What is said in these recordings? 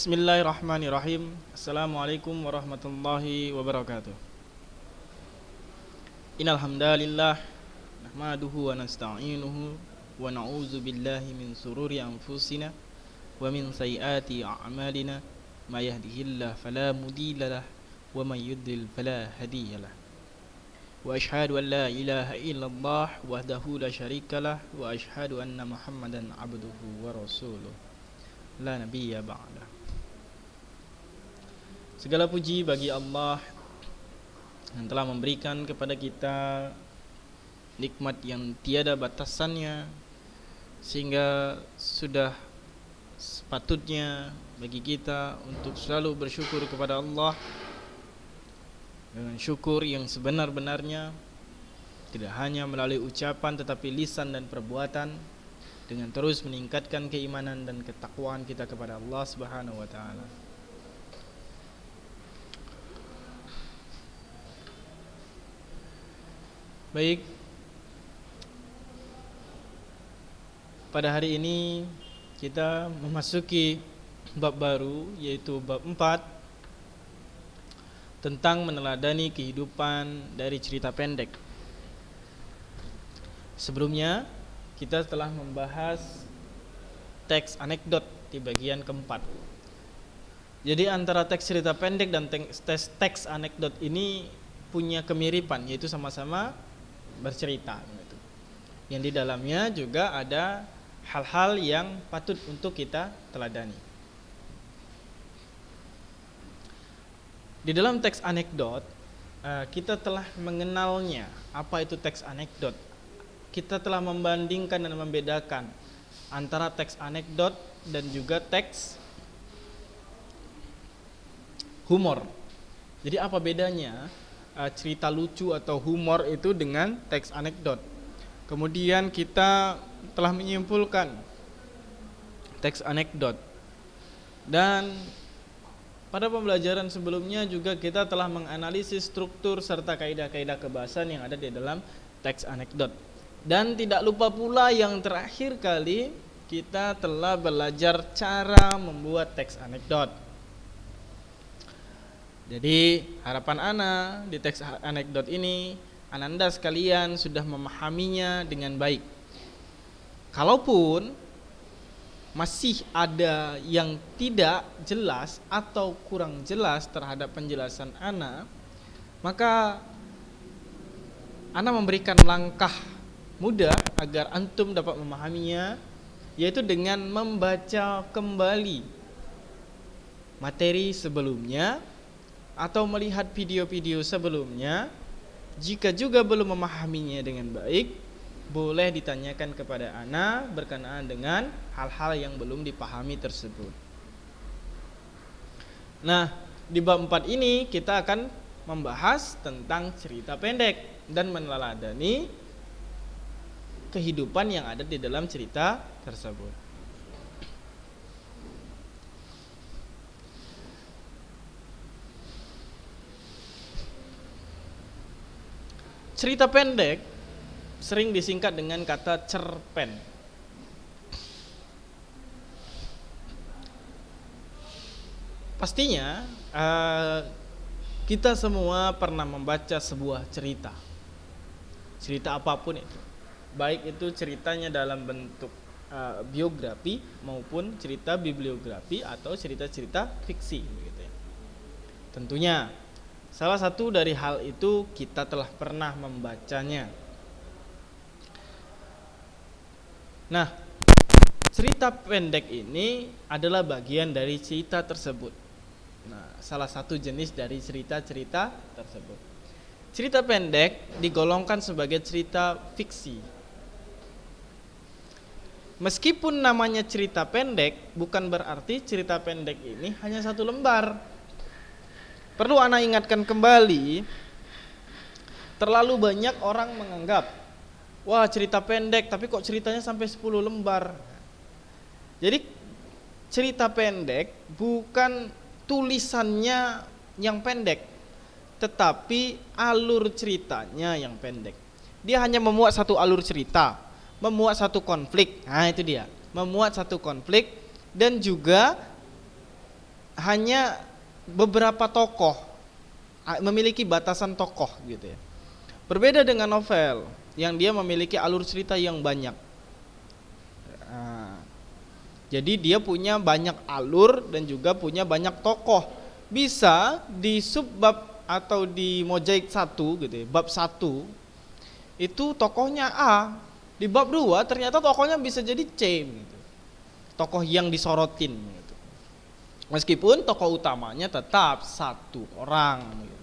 Bismillahirrahmanirrahim. Assalamualaikum warahmatullahi wabarakatuh. Innal hamdalillah nahmaduhu wa nasta'inuhu wa na'udzu billahi min sururi anfusina wa min sayyiati a'malina may yahdihillahu fala mudilla lahu wa may yudlil fala hadiyalah. Wa asyhadu an la ilaha illallah wahdahu la syarikalah wa asyhadu anna Muhammadan abduhu wa rasuluh la nabiyya ba'da. Segala puji bagi Allah yang telah memberikan kepada kita nikmat yang tiada batasannya, sehingga sudah sepatutnya bagi kita untuk selalu bersyukur kepada Allah dengan syukur yang sebenar-benarnya, tidak hanya melalui ucapan tetapi lisan dan perbuatan, dengan terus meningkatkan keimanan dan ketakwaan kita kepada Allah Subhanahu wa taala. Baik, pada hari ini kita memasuki bab baru, yaitu bab 4 tentang meneladani kehidupan dari cerita pendek. Sebelumnya kita telah membahas teks anekdot di bagian keempat. Jadi antara teks cerita pendek dan teks anekdot ini punya kemiripan, yaitu sama-sama bercerita gitu. Yang di dalamnya juga ada hal-hal yang patut untuk kita teladani. Di dalam teks anekdot kita telah mengenalnya. Apa itu teks anekdot? Kita telah membandingkan dan membedakan antara teks anekdot dan juga teks humor. Jadi apa bedanya cerita lucu atau humor itu dengan teks anekdot? Kemudian kita telah menyimpulkan teks anekdot, dan pada pembelajaran sebelumnya juga kita telah menganalisis struktur serta kaidah-kaidah kebahasaan yang ada di dalam teks anekdot. Dan tidak lupa pula yang terakhir kali kita telah belajar cara membuat teks anekdot. Jadi harapan Ana di teks anekdot ini, Ananda sekalian sudah memahaminya dengan baik. Kalaupun masih ada yang tidak jelas atau kurang jelas terhadap penjelasan Ana, maka Ana memberikan langkah mudah agar antum dapat memahaminya, yaitu dengan membaca kembali materi sebelumnya atau melihat video-video sebelumnya. Jika juga belum memahaminya dengan baik, boleh ditanyakan kepada Ana berkenaan dengan hal-hal yang belum dipahami tersebut. Nah, di bab 4 ini kita akan membahas tentang cerita pendek dan meneladani kehidupan yang ada di dalam cerita tersebut. Cerita pendek sering disingkat dengan kata cerpen. Pastinya kita semua pernah membaca sebuah cerita. Cerita apapun itu, baik itu ceritanya dalam bentuk biografi maupun cerita bibliografi atau cerita-cerita fiksi begitu ya. Tentunya salah satu dari hal itu kita telah pernah membacanya. Nah, cerita pendek ini adalah bagian dari cerita tersebut. Nah, salah satu jenis dari cerita-cerita tersebut. Cerita pendek digolongkan sebagai cerita fiksi. Meskipun namanya cerita pendek, bukan berarti cerita pendek ini hanya satu lembar. Perlu Ana ingatkan kembali, terlalu banyak orang menganggap, wah cerita pendek tapi kok ceritanya sampai 10 lembar. Jadi cerita pendek bukan tulisannya yang pendek, tetapi alur ceritanya yang pendek. Dia hanya memuat satu alur cerita, memuat satu konflik. Nah itu dia, memuat satu konflik dan juga hanya beberapa tokoh, memiliki batasan tokoh gitu ya. Berbeda dengan novel yang dia memiliki alur cerita yang banyak. Jadi dia punya banyak alur dan juga punya banyak tokoh. Bisa di subbab atau di mozaik 1 gitu ya. Bab 1 itu tokohnya A, di bab 2 ternyata tokohnya bisa jadi C gitu. Tokoh yang disorotin gitu. Meskipun tokoh utamanya tetap satu orang gitu.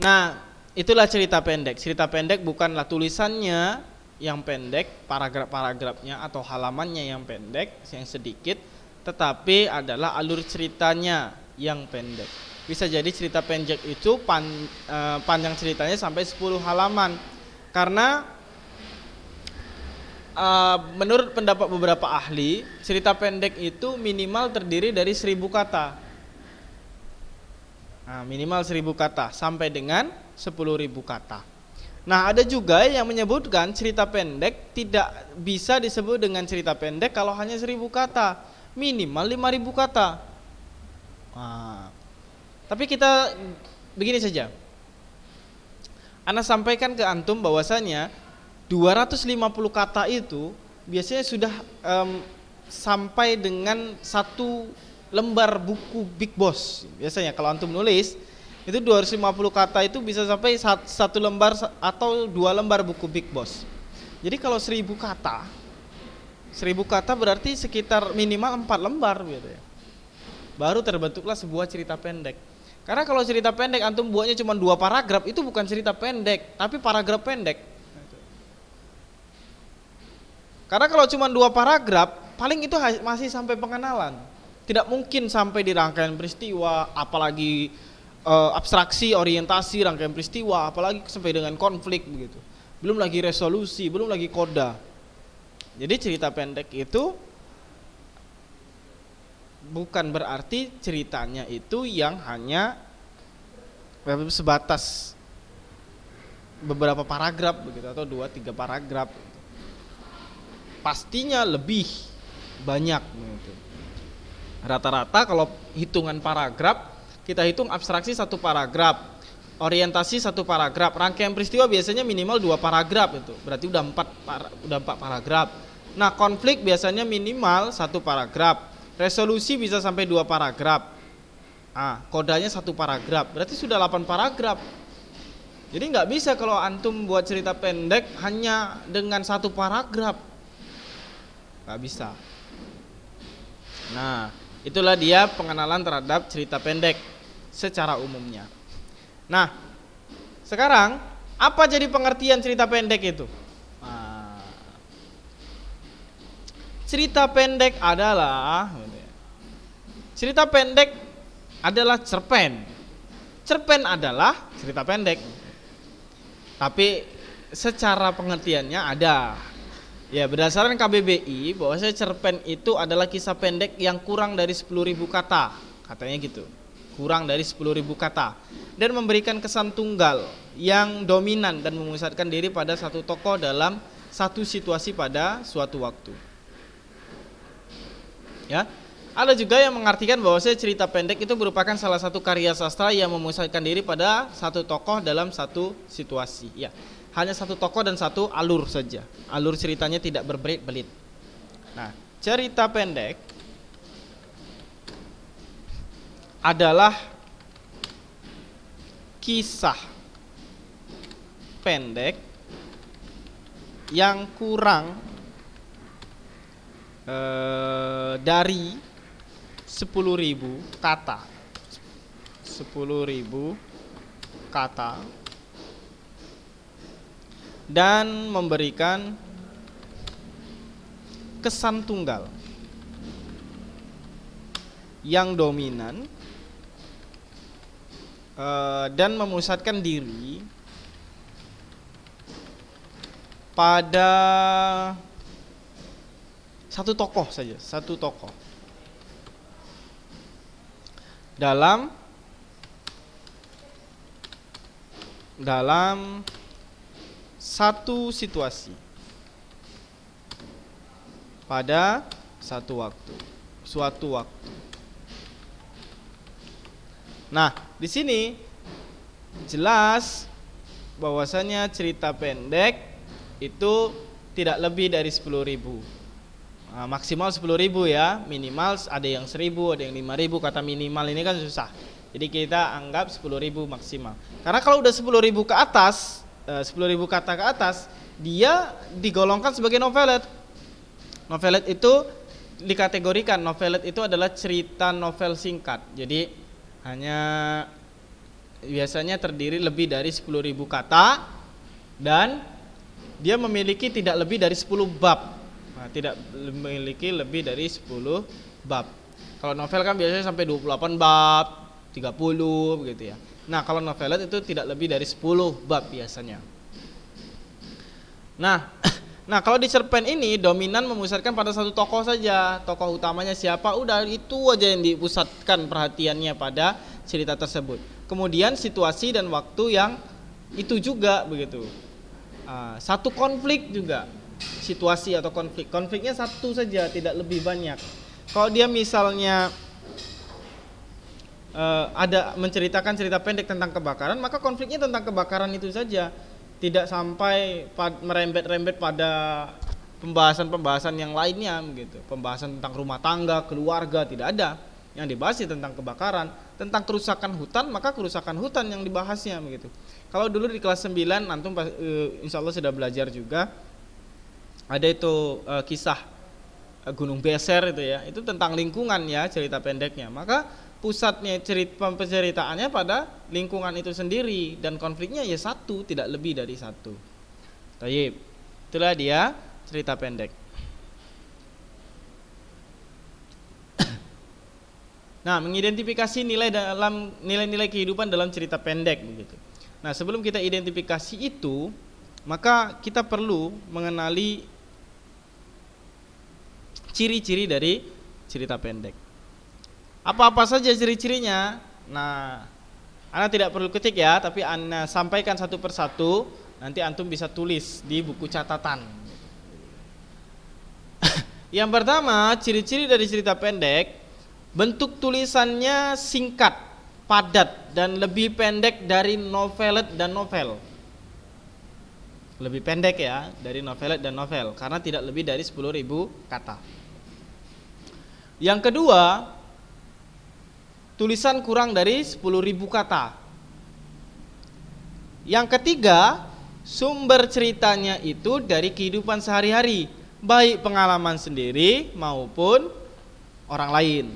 Nah, itulah cerita pendek. Cerita pendek bukanlah tulisannya yang pendek, paragraf-paragrafnya atau halamannya yang pendek, yang sedikit, tetapi adalah alur ceritanya yang pendek. Bisa jadi cerita pendek itu panjang ceritanya sampai 10 halaman. Karena menurut pendapat beberapa ahli, cerita pendek itu minimal terdiri dari 1000 kata. Minimal 1000 kata sampai dengan 10.000 kata. Nah, ada juga yang menyebutkan cerita pendek tidak bisa disebut dengan cerita pendek kalau hanya 1000 kata, minimal 5000 kata. Tapi kita begini saja. Ana sampaikan ke antum bahwasanya 250 kata itu biasanya sudah sampai dengan satu lembar buku Big Boss. Biasanya kalau antum nulis itu 250 kata itu bisa sampai satu lembar atau 2 lembar buku Big Boss. Jadi kalau 1000 kata, 1000 kata berarti sekitar minimal 4 lembar gitu ya. Baru terbentuklah sebuah cerita pendek. Karena kalau cerita pendek antum buatnya cuma 2 paragraf, itu bukan cerita pendek, tapi paragraf pendek. Karena kalau cuma 2 paragraf, paling itu masih sampai pengenalan. Tidak mungkin sampai di rangkaian peristiwa, apalagi abstraksi, orientasi, rangkaian peristiwa, apalagi sampai dengan konflik begitu. Belum lagi resolusi, belum lagi koda. Jadi cerita pendek itu bukan berarti ceritanya itu yang hanya sebatas beberapa paragraf begitu atau 2-3 paragraf. Pastinya lebih banyak begitu. Rata-rata kalau hitungan paragraf, kita hitung abstraksi 1 paragraf, orientasi 1 paragraf, rangkaian peristiwa biasanya minimal 2 paragraf itu. Berarti udah 4 paragraf. Nah, konflik biasanya minimal 1 paragraf. Resolusi bisa sampai 2 paragraf. Kodanya 1 paragraf. Berarti sudah 8 paragraf. Jadi nggak bisa kalau antum buat cerita pendek hanya dengan 1 paragraf. Nggak bisa. Nah, itulah dia pengenalan terhadap cerita pendek secara umumnya. Nah, sekarang apa jadi pengertian cerita pendek itu? Cerita pendek adalah cerpen. Cerpen adalah cerita pendek. Tapi secara pengertiannya ada. Ya, berdasarkan KBBI bahwasanya cerpen itu adalah kisah pendek yang kurang dari 10.000 kata. Katanya gitu. Kurang dari 10.000 kata dan memberikan kesan tunggal yang dominan dan memusatkan diri pada satu tokoh dalam satu situasi pada suatu waktu. Ya, ada juga yang mengartikan bahwasanya cerita pendek itu merupakan salah satu karya sastra yang memusatkan diri pada satu tokoh dalam satu situasi. Ya, hanya satu tokoh dan satu alur saja. Alur ceritanya tidak berbelit-belit. Nah, cerita pendek adalah kisah pendek yang kurang dari 10.000 kata. 10.000 kata dan memberikan kesan tunggal yang dominan dan memusatkan diri pada satu tokoh saja, satu tokoh dalam satu situasi pada suatu waktu. Nah, di sini jelas bahwasanya cerita pendek itu tidak lebih dari 10.000. Maksimal 10.000 ya, minimal ada yang 1.000, ada yang 5.000. Kata minimal ini kan susah, jadi kita anggap 10.000 maksimal. Karena kalau udah 10.000 ke atas, 10.000 kata ke atas, dia digolongkan sebagai novelet. Novelet itu dikategorikan, novelet itu adalah cerita novel singkat. Jadi hanya biasanya terdiri lebih dari 10.000 kata dan dia memiliki tidak lebih dari 10 bab. Tidak memiliki lebih dari 10 bab. Kalau novel kan biasanya sampai 28 bab, 30 begitu ya. Nah, kalau novelet itu tidak lebih dari 10 bab biasanya. Nah, kalau di cerpen ini dominan memusatkan pada satu tokoh saja. Tokoh utamanya siapa, udah itu aja yang dipusatkan perhatiannya pada cerita tersebut. Kemudian situasi dan waktu yang itu juga begitu. Satu konflik juga, situasi atau konfliknya satu saja, tidak lebih banyak. Kalau dia misalnya ada menceritakan cerita pendek tentang kebakaran, maka konfliknya tentang kebakaran itu saja, tidak sampai merembet-rembet pada pembahasan-pembahasan yang lainnya gitu. Pembahasan tentang rumah tangga, keluarga tidak ada. Yang dibahas tentang kebakaran, tentang kerusakan hutan, maka kerusakan hutan yang dibahasnya begitu. Kalau dulu di kelas 9 antum insya Allah sudah belajar juga, ada itu kisah Gunung Beser itu ya, itu tentang lingkungan ya cerita pendeknya. Maka pusatnya penceritaannya pada lingkungan itu sendiri dan konfliknya ya satu, tidak lebih dari satu. Tayyib, itulah dia cerita pendek. Nah, mengidentifikasi nilai-nilai kehidupan dalam cerita pendek begitu. Nah, sebelum kita identifikasi itu, maka kita perlu mengenali ciri-ciri dari cerita pendek. Apa-apa saja ciri-cirinya? Nah, Anda tidak perlu ketik ya, tapi Anda sampaikan satu persatu, nanti antum bisa tulis di buku catatan. Yang pertama, ciri-ciri dari cerita pendek, bentuk tulisannya singkat, padat, dan lebih pendek dari novelet dan novel. Lebih pendek ya dari novelet dan novel, karena tidak lebih dari 10.000 kata. Yang kedua, tulisan kurang dari 10.000 kata. Yang ketiga, sumber ceritanya itu dari kehidupan sehari-hari, baik pengalaman sendiri maupun orang lain.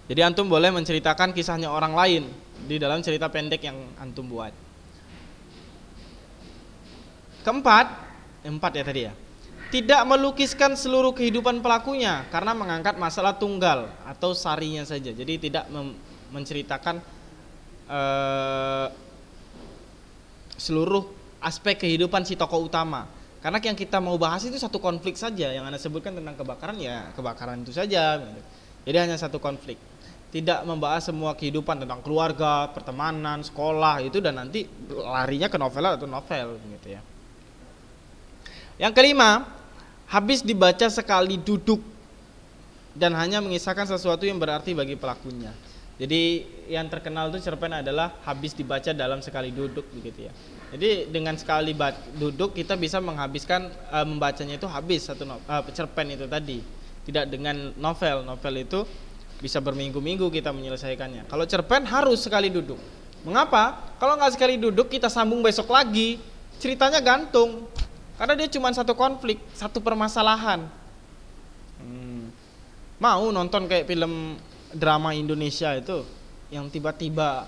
Jadi antum boleh menceritakan kisahnya orang lain di dalam cerita pendek yang antum buat. Keempat ya tadi ya. Tidak melukiskan seluruh kehidupan pelakunya karena mengangkat masalah tunggal atau sarinya saja. Jadi tidak menceritakan seluruh aspek kehidupan si tokoh utama. Karena yang kita mau bahas itu satu konflik saja. Yang Anda sebutkan tentang kebakaran ya kebakaran itu saja. Jadi hanya satu konflik. Tidak membahas semua kehidupan tentang keluarga, pertemanan, sekolah itu, dan nanti larinya ke novel atau novel gitu ya. Yang kelima, habis dibaca sekali duduk dan hanya mengisahkan sesuatu yang berarti bagi pelakunya. Jadi yang terkenal itu cerpen adalah habis dibaca dalam sekali duduk begitu ya. Jadi dengan sekali duduk kita bisa menghabiskan membacanya itu habis satu cerpen itu tadi. Tidak dengan novel. Novel itu bisa berminggu-minggu kita menyelesaikannya. Kalau cerpen harus sekali duduk. Mengapa? Kalau nggak sekali duduk kita sambung besok lagi, ceritanya gantung. Karena dia cuma satu konflik, satu permasalahan. Mau nonton kayak film drama Indonesia itu yang tiba-tiba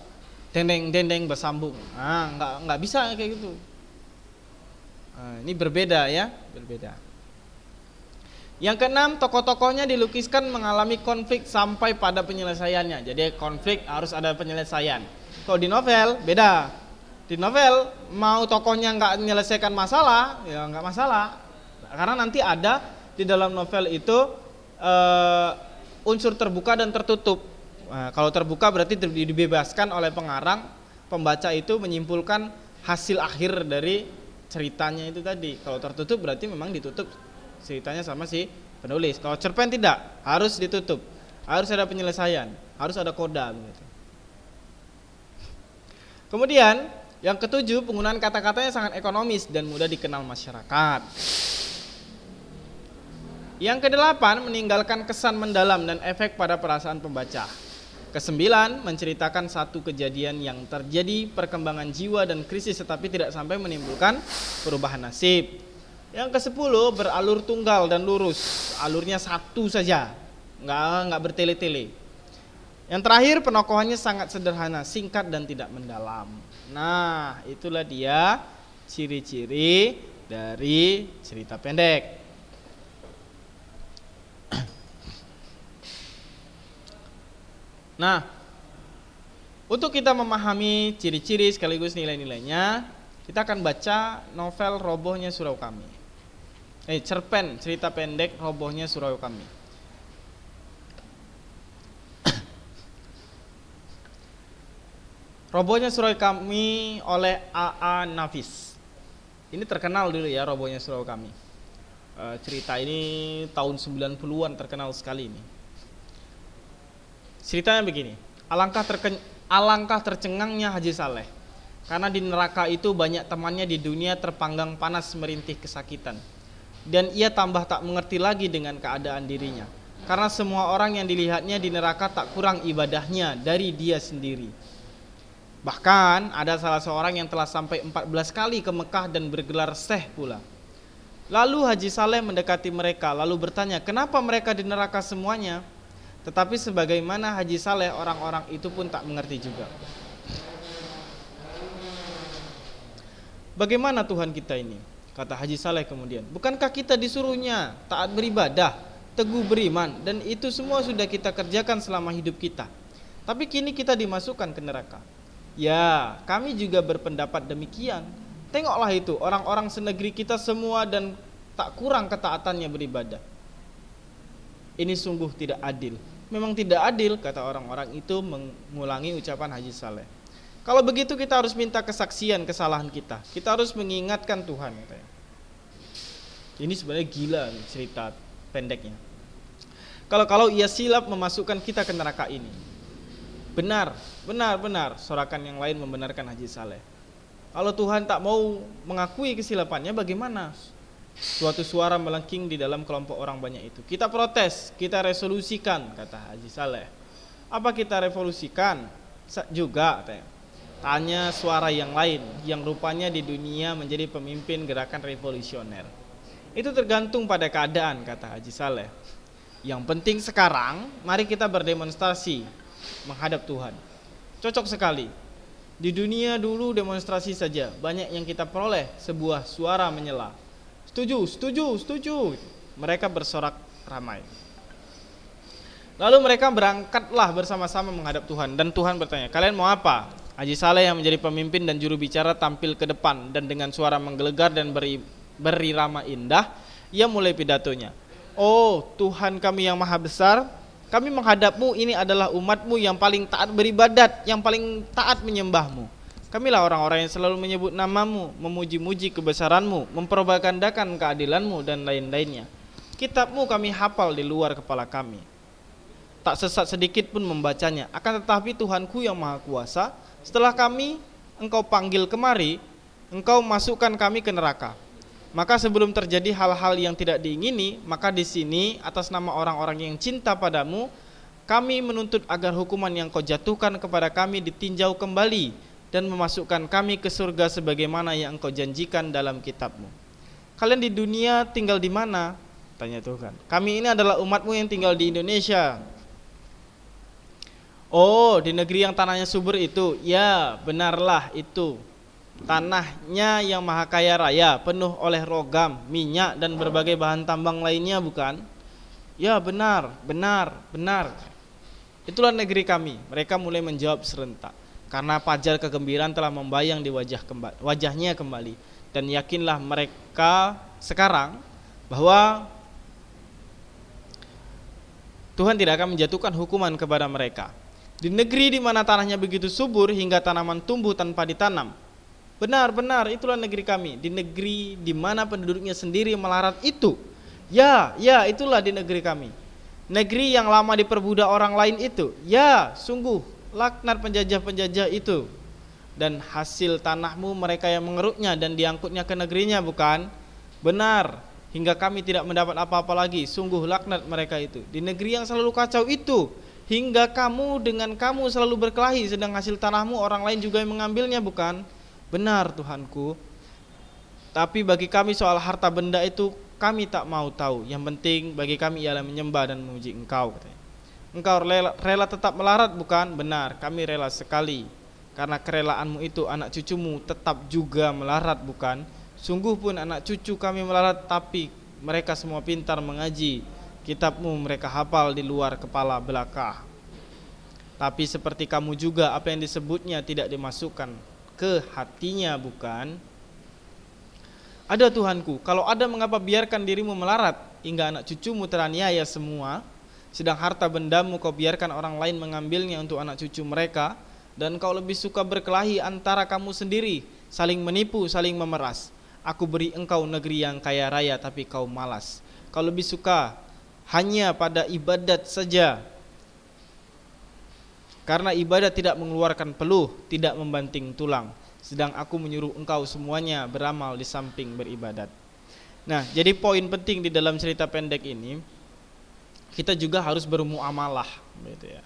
dendeng bersambung? Nggak bisa kayak gitu. Ini berbeda ya, berbeda. Yang keenam, tokoh-tokohnya dilukiskan mengalami konflik sampai pada penyelesaiannya. Jadi konflik harus ada penyelesaian. Kalau di novel beda. Di novel mau tokohnya nggak menyelesaikan masalah, ya nggak masalah. Karena nanti ada di dalam novel itu unsur terbuka dan tertutup. Kalau terbuka berarti dibebaskan oleh pengarang, pembaca itu menyimpulkan hasil akhir dari ceritanya itu tadi. Kalau tertutup berarti memang ditutup ceritanya sama si penulis. Kalau cerpen tidak, harus ditutup. harus ada penyelesaian, harus ada koda begitu. Kemudian yang ketujuh, penggunaan kata-katanya sangat ekonomis dan mudah dikenal masyarakat. Yang kedelapan, meninggalkan kesan mendalam dan efek pada perasaan pembaca. Kesembilan, menceritakan satu kejadian yang terjadi, perkembangan jiwa dan krisis tetapi tidak sampai menimbulkan perubahan nasib. Yang kesepuluh, beralur tunggal dan lurus, alurnya satu saja, nggak bertele-tele. Yang terakhir, penokohannya sangat sederhana, singkat dan tidak mendalam. Nah, itulah dia ciri-ciri dari cerita pendek. Nah, untuk kita memahami ciri-ciri sekaligus nilai-nilainya, kita akan baca novel Robohnya Surau Kami. Cerpen cerita pendek Robohnya Surau Kami. Robohnya Surau Kami oleh A.A. Nafis. Ini terkenal dulu ya, Robohnya Surau Kami. Cerita ini tahun 90-an terkenal sekali ini. Ceritanya begini, alangkah tercengangnya Haji Saleh, karena di neraka itu banyak temannya di dunia terpanggang panas merintih kesakitan. Dan ia tambah tak mengerti lagi dengan keadaan dirinya, karena semua orang yang dilihatnya di neraka tak kurang ibadahnya dari dia sendiri. Bahkan ada salah seorang yang telah sampai 14 kali ke Mekah dan bergelar syekh pula. Lalu Haji Saleh mendekati mereka lalu bertanya, kenapa mereka di neraka semuanya? Tetapi sebagaimana Haji Saleh, orang-orang itu pun tak mengerti juga. Bagaimana Tuhan kita ini? Kata Haji Saleh kemudian, bukankah kita disuruhnya taat beribadah, teguh beriman, dan itu semua sudah kita kerjakan selama hidup kita. Tapi kini kita dimasukkan ke neraka. Ya, kami juga berpendapat demikian. Tengoklah itu, orang-orang senegeri kita semua dan tak kurang ketaatannya beribadah. Ini sungguh tidak adil. Memang tidak adil, kata orang-orang itu mengulangi ucapan Haji Saleh. Kalau begitu kita harus minta kesaksian kesalahan kita. Kita harus mengingatkan Tuhan. Katanya. Ini sebenarnya gila cerita pendeknya. Kalau ia silap memasukkan kita ke neraka ini. Benar, sorakan yang lain membenarkan Haji Saleh. Kalau Tuhan tak mau mengakui kesilapannya, bagaimana? Suatu suara melengking di dalam kelompok orang banyak itu. Kita protes, kita resolusikan, kata Haji Saleh. Apa kita revolusikan? Juga, tanya suara yang lain, yang rupanya di dunia menjadi pemimpin gerakan revolusioner. Itu tergantung pada keadaan, kata Haji Saleh. Yang penting sekarang, mari kita berdemonstrasi menghadap Tuhan. Cocok sekali. Di dunia dulu demonstrasi saja, banyak yang kita peroleh, sebuah suara menyela. Setuju. Mereka bersorak ramai. Lalu mereka berangkatlah bersama-sama menghadap Tuhan. Dan Tuhan bertanya, kalian mau apa? Haji Saleh yang menjadi pemimpin dan juru bicara tampil ke depan. Dan dengan suara menggelegar dan berirama indah, ia mulai pidatonya. Oh Tuhan kami yang maha besar, kami menghadapmu, ini adalah umatmu yang paling taat beribadat, yang paling taat menyembahmu. Kamilah orang-orang yang selalu menyebut namamu, memuji-muji kebesaranmu, mempropagandakan keadilanmu dan lain-lainnya. Kitabmu kami hafal di luar kepala kami. Tak sesat sedikit pun membacanya. Akan tetapi Tuhanku yang maha kuasa, setelah engkau panggil kemari, engkau masukkan kami ke neraka. Maka sebelum terjadi hal-hal yang tidak diingini, maka di sini atas nama orang-orang yang cinta padamu, kami menuntut agar hukuman yang kau jatuhkan kepada kami ditinjau kembali dan memasukkan kami ke surga sebagaimana yang engkau janjikan dalam kitabmu. Kalian di dunia tinggal di mana? Tanya Tuhan. Kami ini adalah umatmu yang tinggal di Indonesia. Oh, di negeri yang tanahnya subur itu. Ya, benarlah itu. Tanahnya yang maha kaya raya, penuh oleh logam, minyak dan berbagai bahan tambang lainnya, bukan? Ya, benar. Itulah negeri kami. Mereka mulai menjawab serentak. Karena pajar kegembiraan telah membayang di wajahnya kembali. Dan yakinlah mereka sekarang bahwa Tuhan tidak akan menjatuhkan hukuman kepada mereka. Di negeri di mana tanahnya begitu subur hingga tanaman tumbuh tanpa ditanam. Benar, itulah negeri kami. Di negeri di mana penduduknya sendiri melarat itu. Ya, itulah di negeri kami. negeri yang lama diperbudak orang lain itu, ya sungguh laknat penjajah-penjajah itu, dan hasil tanahmu mereka yang mengeruknya dan diangkutnya ke negerinya, bukan? Benar, hingga kami tidak mendapat apa-apa lagi, sungguh laknat mereka itu. Di negeri yang selalu kacau itu, hingga kamu dengan kamu selalu berkelahi, sedang hasil tanahmu orang lain juga yang mengambilnya, bukan? Benar Tuhanku. Tapi bagi kami soal harta benda itu kami tak mau tahu. Yang penting bagi kami ialah menyembah dan memuji Engkau, katanya. Engkau rela tetap melarat, bukan? Benar, kami rela sekali. Karena kerelaanmu itu anak cucumu tetap juga melarat, bukan? Sungguh pun anak cucu kami melarat, tapi mereka semua pintar mengaji. Kitabmu mereka hafal di luar kepala belaka. Tapi seperti kamu juga, apa yang disebutnya tidak dimasukkan ke hatinya, bukan? Ada Tuhanku, kalau ada mengapa biarkan dirimu melarat hingga anak cucumu teraniaya semua, sedang harta bendamu kau biarkan orang lain mengambilnya untuk anak cucu mereka, dan kau lebih suka berkelahi antara kamu sendiri, saling menipu, saling memeras. Aku beri engkau negeri yang kaya raya, tapi kau malas. Kau lebih suka hanya pada ibadat saja, karena ibadat tidak mengeluarkan peluh, tidak membanting tulang. Sedang aku menyuruh engkau semuanya beramal di samping beribadat. Nah, jadi poin penting di dalam cerita pendek ini, kita juga harus bermuamalah, gitu ya.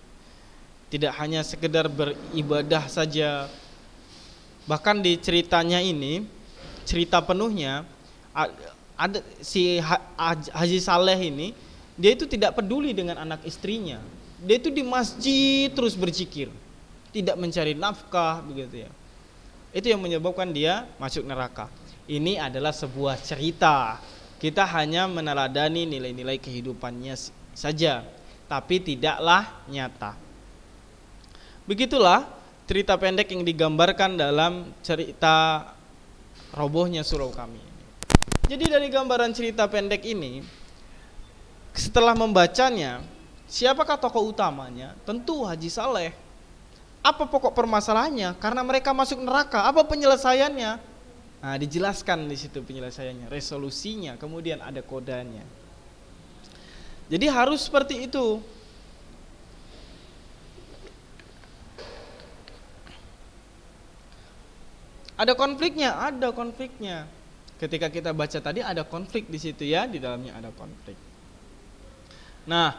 Tidak hanya sekedar beribadah saja. Bahkan di ceritanya ini, cerita penuhnya, ada si Haji Saleh ini, dia itu tidak peduli dengan anak istrinya. Dia itu di masjid terus berzikir, tidak mencari nafkah, begitu ya. Itu yang menyebabkan dia masuk neraka. Ini adalah sebuah cerita. Kita hanya meneladani nilai-nilai kehidupannya saja, tapi tidaklah nyata. Begitulah cerita pendek yang digambarkan dalam cerita robohnya surau kami. Jadi dari gambaran cerita pendek ini, setelah membacanya, siapakah tokoh utamanya? Tentu Haji Saleh. Apa pokok permasalahannya? Karena mereka masuk neraka. Apa penyelesaiannya? Nah, dijelaskan di situ penyelesaiannya, resolusinya, kemudian ada kodanya. Jadi harus seperti itu. Ada konfliknya, ada konfliknya. Ketika kita baca tadi ada konflik di situ ya, di dalamnya ada konflik. Nah,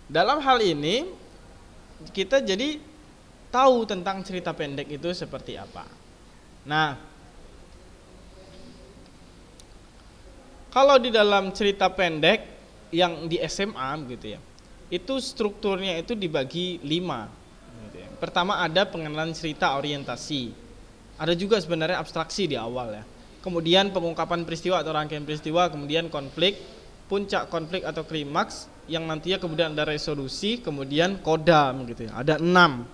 dalam hal ini kita jadi tahu tentang cerita pendek itu seperti apa. Nah, kalau di dalam cerita pendek yang di SMA gitu ya, itu strukturnya itu dibagi 5 gitu ya. Pertama ada pengenalan cerita orientasi. Ada juga sebenarnya abstraksi di awal ya. Kemudian pengungkapan peristiwa atau rangkaian peristiwa, kemudian konflik, puncak konflik atau klimaks, yang nantinya kemudian ada resolusi, kemudian kodam gitu ya. Ada 6.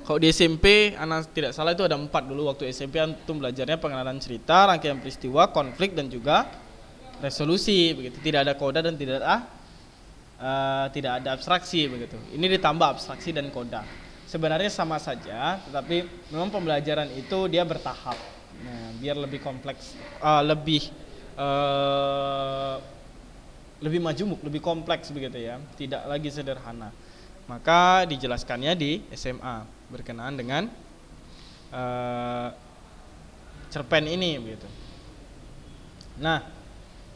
Kalau di SMP, anak tidak salah itu ada 4 dulu waktu SMP antum belajarnya pengenalan cerita, rangkaian peristiwa, konflik dan juga resolusi begitu. Tidak ada koda dan tidak ada abstraksi begitu. Ini ditambah abstraksi dan koda. Sebenarnya sama saja, tetapi memang pembelajaran itu dia bertahap. Nah, biar lebih kompleks, lebih majemuk, lebih kompleks begitu ya. Tidak lagi sederhana. Maka dijelaskannya di SMA berkenaan dengan cerpen ini begitu. Nah,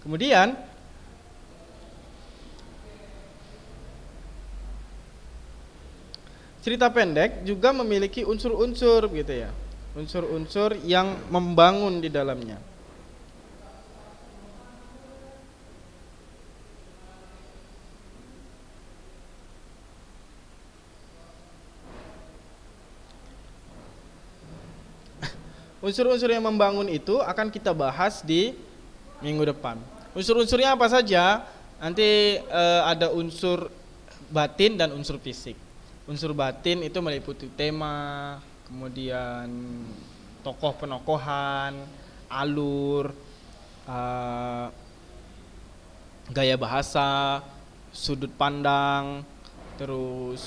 kemudian cerita pendek juga memiliki unsur-unsur gitu ya. Unsur-unsur yang membangun di dalamnya. Unsur-unsur yang membangun itu akan kita bahas di minggu depan. Unsur-unsurnya apa saja? Nanti ada unsur batin dan unsur fisik. Unsur batin itu meliputi tema, kemudian tokoh penokohan, alur, gaya bahasa, sudut pandang, terus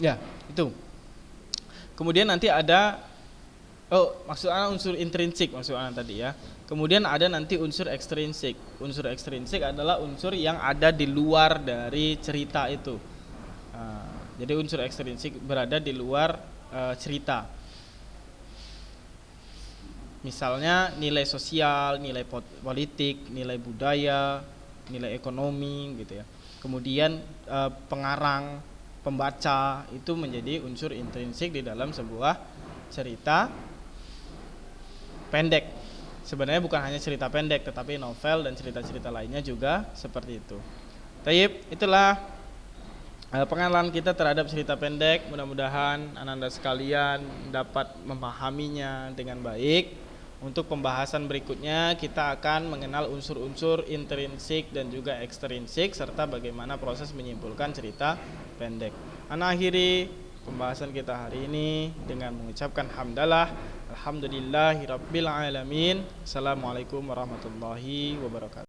ya itu. Kemudian nanti ada Oh, maksud ana unsur intrinsik maksud ana tadi ya. Kemudian ada nanti unsur ekstrinsik. Unsur ekstrinsik adalah unsur yang ada di luar dari cerita itu. Jadi unsur ekstrinsik berada di luar cerita. Misalnya nilai sosial, nilai politik, nilai budaya, nilai ekonomi gitu ya. Kemudian pengarang, pembaca itu menjadi unsur intrinsik di dalam sebuah cerita pendek. Sebenarnya bukan hanya cerita pendek, tetapi novel dan cerita-cerita lainnya juga seperti itu. Taib, itulah pengenalan kita terhadap cerita pendek. Mudah-mudahan Anda sekalian dapat memahaminya dengan baik. Untuk pembahasan berikutnya kita akan mengenal unsur-unsur intrinsik dan juga ekstrinsik serta bagaimana proses menyimpulkan cerita pendek. Ana akhiri pembahasan kita hari ini dengan mengucapkan hamdalah alhamdulillahirabbil alamin. Assalamualaikum warahmatullahi wabarakatuh.